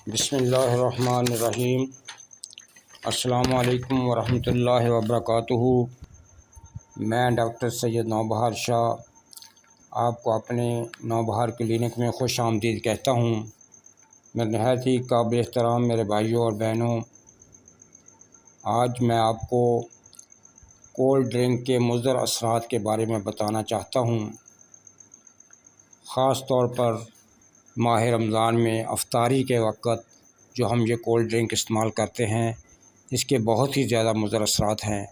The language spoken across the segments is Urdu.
بسم اللہ الرحمن الرحیم۔ السلام علیکم ورحمۃ اللہ وبرکاتہ۔ میں ڈاکٹر سید نوبہار شاہ آپ کو اپنے نوبہار کلینک میں خوش آمدید کہتا ہوں۔ میں نہایت ہی قابل احترام میرے بھائیوں اور بہنوں، آج میں آپ کو کولڈ ڈرنک کے مضر اثرات کے بارے میں بتانا چاہتا ہوں۔ خاص طور پر ماہ رمضان میں افطاری کے وقت جو ہم یہ کولڈ ڈرنک استعمال کرتے ہیں، اس کے بہت ہی زیادہ مضر اثرات ہیں۔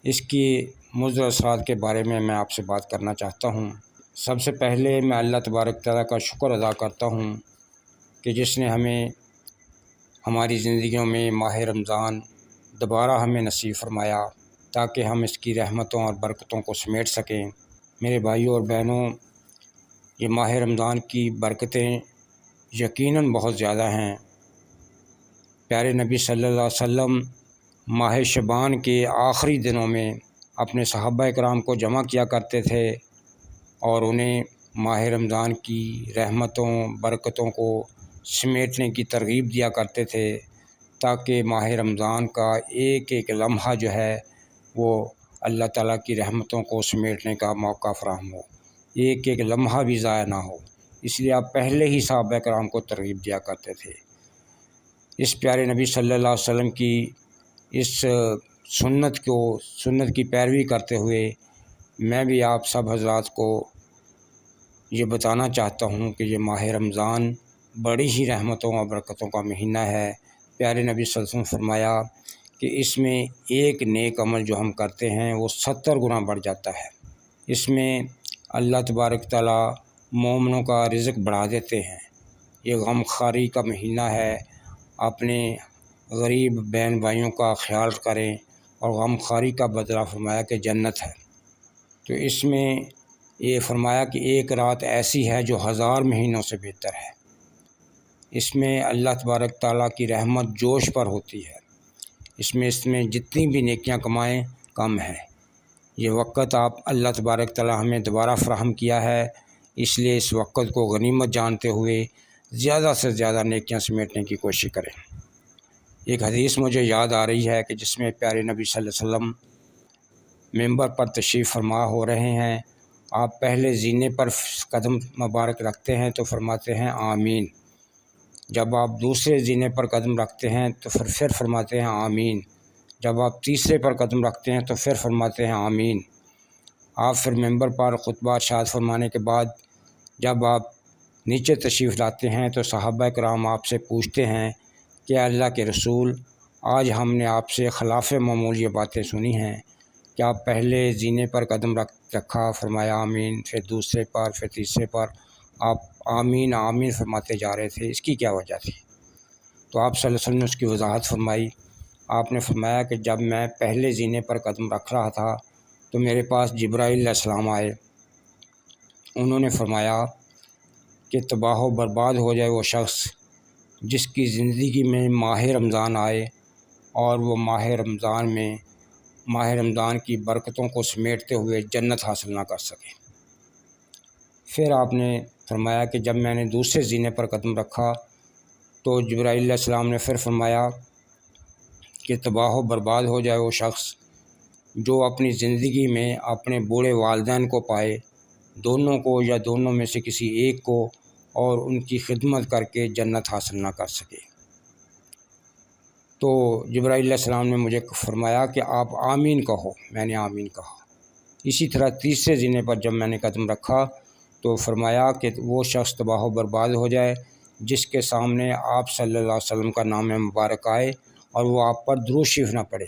اس کی مضر اثرات کے بارے میں آپ سے بات کرنا چاہتا ہوں۔ سب سے پہلے میں اللہ تبارک تعالیٰ کا شکر ادا کرتا ہوں کہ جس نے ہمیں ہماری زندگیوں میں ماہ رمضان دوبارہ ہمیں نصیب فرمایا تاکہ ہم اس کی رحمتوں اور برکتوں کو سمیٹ سکیں۔ میرے بھائیوں اور بہنوں، یہ ماہ رمضان کی برکتیں یقیناً بہت زیادہ ہیں۔ پیارے نبی صلی اللہ علیہ وسلم ماہ شعبان کے آخری دنوں میں اپنے صحابہ کرام کو جمع کیا کرتے تھے اور انہیں ماہ رمضان کی رحمتوں برکتوں کو سمیٹنے کی ترغیب دیا کرتے تھے تاکہ ماہ رمضان کا ایک ایک لمحہ جو ہے وہ اللہ تعالیٰ کی رحمتوں کو سمیٹنے کا موقع فراہم ہو، ایک ایک لمحہ بھی ضائع نہ ہو۔ اس لیے آپ پہلے ہی صحابہ کرام کو ترغیب دیا کرتے تھے۔ اس پیارے نبی صلی اللہ علیہ وسلم کی اس سنت کی پیروی کرتے ہوئے میں بھی آپ سب حضرات کو یہ بتانا چاہتا ہوں کہ یہ ماہ رمضان بڑی ہی رحمتوں اور برکتوں کا مہینہ ہے۔ پیارے نبی صلی اللہ علیہ وسلم فرمایا کہ اس میں ایک نیک عمل جو ہم کرتے ہیں وہ 70 گنا بڑھ جاتا ہے۔ اس میں اللہ تبارک تعالیٰ مومنوں کا رزق بڑھا دیتے ہیں۔ یہ غم خواری کا مہینہ ہے، اپنے غریب بہن بھائیوں کا خیال کریں اور غم خواری کا بدلہ فرمایا کہ جنت ہے۔ تو اس میں یہ فرمایا کہ ایک رات ایسی ہے جو 1000 مہینوں سے بہتر ہے۔ اس میں اللہ تبارک تعالیٰ کی رحمت جوش پر ہوتی ہے۔ اس میں جتنی بھی نیکیاں کمائیں کم ہے۔ یہ وقت آپ اللہ تبارک تعالیٰ ہمیں دوبارہ فراہم کیا ہے، اس لیے اس وقت کو غنیمت جانتے ہوئے زیادہ سے زیادہ نیکیاں سمیٹنے کی کوشش کریں۔ ایک حدیث مجھے یاد آ رہی ہے کہ جس میں پیارے نبی صلی اللہ علیہ وسلم ممبر پر تشریف فرما ہو رہے ہیں، آپ پہلے زینے پر قدم مبارک رکھتے ہیں تو فرماتے ہیں آمین۔ جب آپ دوسرے زینے پر قدم رکھتے ہیں تو پھر فرماتے ہیں آمین۔ جب آپ تیسرے پر قدم رکھتے ہیں تو پھر فرماتے ہیں آمین۔ آپ پھر ممبر پر خطبہ ارشاد فرمانے کے بعد جب آپ نیچے تشریف لاتے ہیں تو صحابہ کرام آپ سے پوچھتے ہیں کہ اللہ کے رسول، آج ہم نے آپ سے خلاف معمول یہ باتیں سنی ہیں کہ آپ پہلے زینے پر قدم رکھا، فرمایا آمین، پھر دوسرے پر، پھر تیسرے پر آپ آمین آمین فرماتے جا رہے تھے، اس کی کیا وجہ تھی؟ تو آپ صلی اللہ علیہ وسلم نے اس کی وضاحت فرمائی۔ آپ نے فرمایا کہ جب میں پہلے زینے پر قدم رکھ رہا تھا تو میرے پاس جبرائیل علیہ السلام آئے۔ انہوں نے فرمایا کہ تباہ و برباد ہو جائے وہ شخص جس کی زندگی میں ماہ رمضان آئے اور وہ ماہ رمضان کی برکتوں کو سمیٹتے ہوئے جنت حاصل نہ کر سکے۔ پھر آپ نے فرمایا کہ جب میں نے دوسرے زینے پر قدم رکھا تو جبرائیل علیہ السلام نے پھر فرمایا کہ تباہ و برباد ہو جائے وہ شخص جو اپنی زندگی میں اپنے بوڑھے والدین کو پائے، دونوں کو یا دونوں میں سے کسی ایک کو، اور ان کی خدمت کر کے جنت حاصل نہ کر سکے۔ تو جبرائیل علیہ السلام نے مجھے فرمایا کہ آپ آمین کہو، میں نے آمین کہا۔ اسی طرح تیسرے زینے پر جب میں نے قدم رکھا تو فرمایا کہ وہ شخص تباہ و برباد ہو جائے جس کے سامنے آپ صلی اللہ علیہ وسلم کا نام مبارک آئے اور وہ آپ پر درود شریف نہ پڑھے۔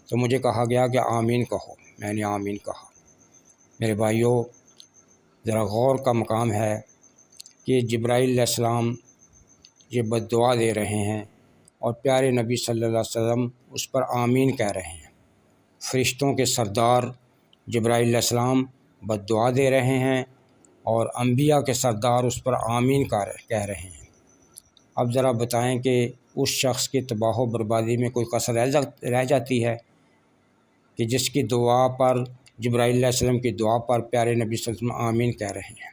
تو مجھے کہا گیا کہ آمین کہو، میں نے آمین کہا۔ میرے بھائیوں، ذرا غور کا مقام ہے کہ جبرائیل علیہ السلام یہ بد دعا دے رہے ہیں اور پیارے نبی صلی اللہ علیہ وسلم اس پر آمین کہہ رہے ہیں۔ فرشتوں کے سردار جبرائیل علیہ السلام بد دعا دے رہے ہیں اور انبیاء کے سردار اس پر آمین کہہ رہے ہیں۔ اب ذرا بتائیں کہ اس شخص کی تباہ و بربادی میں کوئی کسر رہ جاتی ہے کہ جس کی دعا پر، جبرائیل علیہ السلام کی دعا پر پیارے نبی صلی اللہ علیہ وسلم آمین کہہ رہے ہیں؟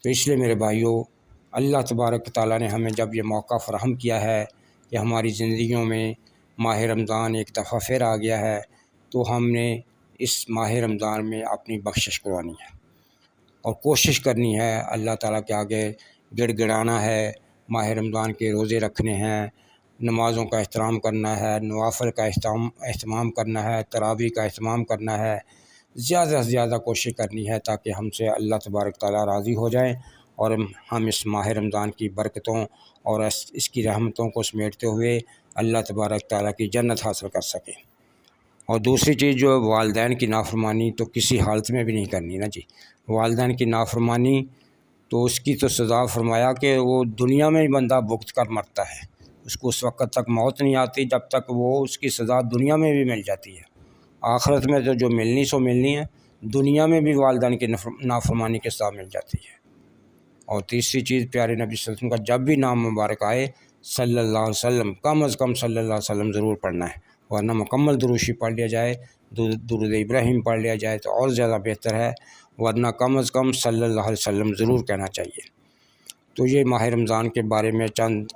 تو اس لیے میرے بھائیوں، اللہ تبارک تعالیٰ نے ہمیں جب یہ موقع فراہم کیا ہے کہ ہماری زندگیوں میں ماہ رمضان ایک دفعہ پھر آ گیا ہے، تو ہم نے اس ماہ رمضان میں اپنی بخشش کروانی ہے اور کوشش کرنی ہے، اللہ تعالیٰ کے آگے گڑ گڑانا ہے، ماہ رمضان کے روزے رکھنے ہیں، نمازوں کا احترام کرنا ہے، نوافل کا اہتمام کرنا ہے، تراویح کا اہتمام کرنا ہے، زیادہ سے زیادہ کوشش کرنی ہے تاکہ ہم سے اللہ تبارک تعالیٰ راضی ہو جائیں اور ہم اس ماہ رمضان کی برکتوں اور اس کی رحمتوں کو سمیٹتے ہوئے اللہ تبارک تعالیٰ کی جنت حاصل کر سکیں۔ اور دوسری چیز جو والدین کی نافرمانی تو کسی حالت میں بھی نہیں کرنی نا جی، والدین کی نافرمانی تو اس کی تو سزا فرمایا کہ وہ دنیا میں ہی بندہ بھگت کر مرتا ہے، اس کو اس وقت تک موت نہیں آتی جب تک وہ اس کی سزا دنیا میں بھی مل جاتی ہے، آخرت میں تو جو ملنی سو ملنی ہے، دنیا میں بھی والدین کی نافرمانی کے ساتھ مل جاتی ہے۔ اور تیسری چیز پیارے نبی صلی اللہ علیہ وسلم کا جب بھی نام مبارک آئے صلی اللہ علیہ وسلم، کم از کم صلی اللہ علیہ وسلم ضرور پڑھنا ہے، ورنہ مکمل درود پڑھ لیا جائے، درود ابراہیم پڑھ لیا جائے تو اور زیادہ بہتر ہے، ورنہ کم از کم صلی اللہ علیہ وسلم ضرور کہنا چاہیے۔ تو یہ ماہ رمضان کے بارے میں چند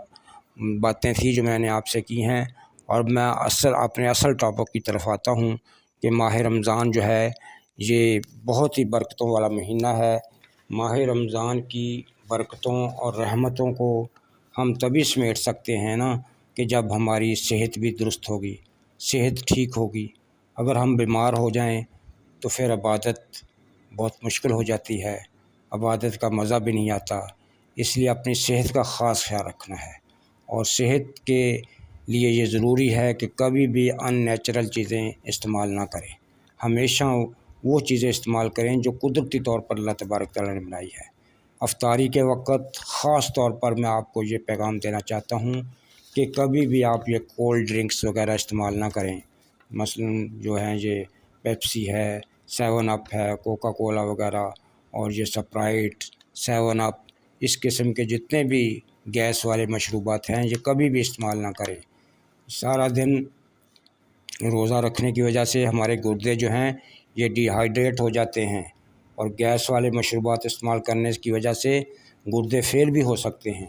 باتیں تھیں جو میں نے آپ سے کی ہیں، اور میں اپنے اصل ٹاپک کی طرف آتا ہوں کہ ماہ رمضان جو ہے یہ بہت ہی برکتوں والا مہینہ ہے۔ ماہ رمضان کی برکتوں اور رحمتوں کو ہم تبھی سمیٹ سکتے ہیں نا کہ جب ہماری صحت بھی درست ہوگی، صحت ٹھیک ہوگی۔ اگر ہم بیمار ہو جائیں تو پھر عبادت بہت مشکل ہو جاتی ہے، عبادت کا مزہ بھی نہیں آتا، اس لیے اپنی صحت کا خاص خیال رکھنا ہے، اور صحت کے لیے یہ ضروری ہے کہ کبھی بھی ان نیچرل چیزیں استعمال نہ کریں، ہمیشہ وہ چیزیں استعمال کریں جو قدرتی طور پر اللہ تبارک تعالیٰ نے بنائی ہے۔ افطاری کے وقت خاص طور پر میں آپ کو یہ پیغام دینا چاہتا ہوں کہ کبھی بھی آپ یہ کولڈ ڈرنکس وغیرہ استعمال نہ کریں، مثلا جو ہیں یہ پیپسی ہے، 7 اپ ہے، کوکا کولا وغیرہ، اور یہ سپرائٹ، 7 اپ، اس قسم کے جتنے بھی گیس والے مشروبات ہیں یہ کبھی بھی استعمال نہ کریں۔ سارا دن روزہ رکھنے کی وجہ سے ہمارے گردے جو ہیں یہ ڈی ہائیڈریٹ ہو جاتے ہیں، اور گیس والے مشروبات استعمال کرنے کی وجہ سے گردے فیل بھی ہو سکتے ہیں،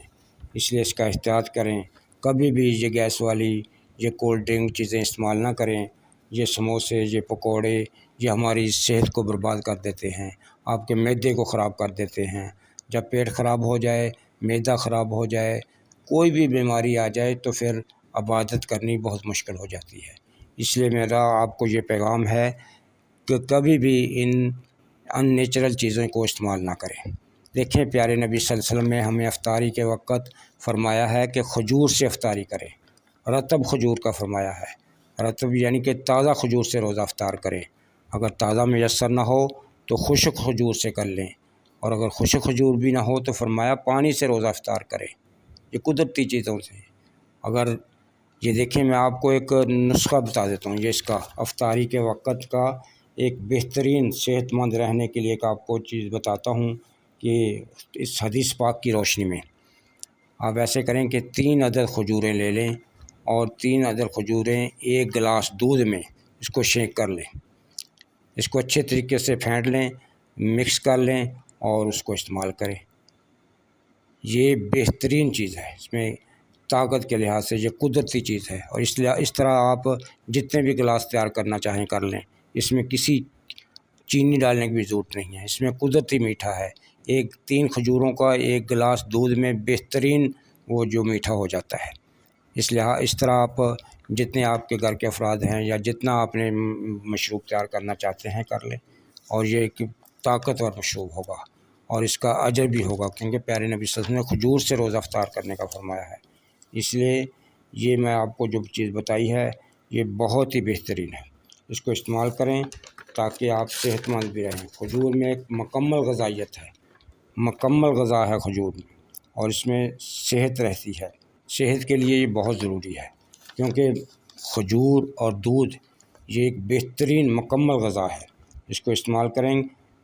اس لیے اس کا احتیاط کریں۔ کبھی بھی یہ گیس والی یہ کولڈ ڈرنک چیزیں استعمال نہ کریں، یہ سموسے، یہ پکوڑے، یہ ہماری صحت کو برباد کر دیتے ہیں، آپ کے معدے کو خراب کر دیتے ہیں۔ جب پیٹ خراب ہو جائے، معدہ خراب ہو جائے، کوئی بھی بیماری آ جائے تو پھر عبادت کرنی بہت مشکل ہو جاتی ہے۔ اس لیے میرا آپ کو یہ پیغام ہے کہ کبھی بھی ان نیچرل چیزوں کو استعمال نہ کریں۔ دیکھیں پیارے نبی صلی اللہ علیہ وسلم نے ہمیں افطاری کے وقت فرمایا ہے کہ کھجور سے افطاری کریں، رطب کھجور کا فرمایا ہے، رطب یعنی کہ تازہ کھجور سے روزہ افطار کریں، اگر تازہ میسر نہ ہو تو خشک کھجور سے کر لیں، اور اگر خشک کھجور بھی نہ ہو تو فرمایا پانی سے روزہ افطار کریں، یہ قدرتی چیزوں سے۔ اگر یہ دیکھیں میں آپ کو ایک نسخہ بتا دیتا ہوں، یہ اس کا افطاری کے وقت کا ایک بہترین صحت مند رہنے کے لیے ایک آپ کو چیز بتاتا ہوں کہ اس حدیث پاک کی روشنی میں آپ ایسے کریں کہ 3 عدد کھجوریں لے لیں، اور 3 عدد کھجوریں 1 گلاس دودھ میں اس کو شیک کر لیں، اس کو اچھے طریقے سے پھینٹ لیں، مکس کر لیں اور اس کو استعمال کریں۔ یہ بہترین چیز ہے، اس میں طاقت کے لحاظ سے یہ قدرتی چیز ہے، اور اس طرح آپ جتنے بھی گلاس تیار کرنا چاہیں کر لیں، اس میں کسی چینی ڈالنے کی بھی ضرورت نہیں ہے، اس میں قدرتی میٹھا ہے۔ 3 کھجوروں کا 1 گلاس دودھ میں بہترین وہ جو میٹھا ہو جاتا ہے، اس طرح آپ جتنے آپ کے گھر کے افراد ہیں یا جتنا آپ نے مشروب تیار کرنا چاہتے ہیں کر لیں، اور یہ ایک طاقتور مشروب ہوگا اور اس کا اجر بھی ہوگا، کیونکہ پیارے نبی صلی اللہ علیہ وسلم نے کھجور سے روزہ افطار کرنے کا فرمایا ہے۔ اس لیے یہ میں آپ کو جو چیز بتائی ہے یہ بہت ہی بہترین ہے، اس کو استعمال کریں تاکہ آپ صحت مند بھی رہیں۔ کھجور میں ایک مکمل غذائیت ہے، مکمل غذا ہے کھجور میں، اور اس میں صحت رہتی ہے، صحت کے لیے یہ بہت ضروری ہے، کیونکہ کھجور اور دودھ یہ ایک بہترین مکمل غذا ہے، اس کو استعمال کریں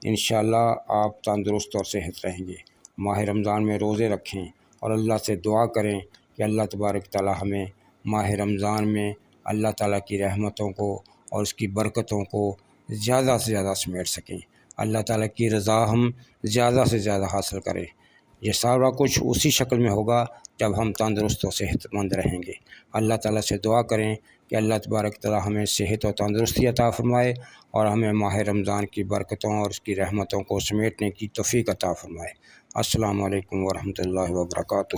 انشاءاللہ آپ تندرست اور صحت رہیں گے۔ ماہ رمضان میں روزے رکھیں اور اللہ سے دعا کریں کہ اللہ تبارک تعالیٰ ہمیں ماہ رمضان میں اللہ تعالیٰ کی رحمتوں کو اور اس کی برکتوں کو زیادہ سے زیادہ سمیٹ سکیں، اللہ تعالیٰ کی رضا ہم زیادہ سے زیادہ حاصل کریں۔ یہ سارا کچھ اسی شکل میں ہوگا جب ہم تندرست و صحت مند رہیں گے۔ اللہ تعالیٰ سے دعا کریں کہ اللہ تبارک تعالیٰ ہمیں صحت و تندرستی عطا فرمائے اور ہمیں ماہ رمضان کی برکتوں اور اس کی رحمتوں کو سمیٹنے کی توفیق عطا فرمائے۔ السلام علیکم ورحمۃ اللہ وبرکاتہ۔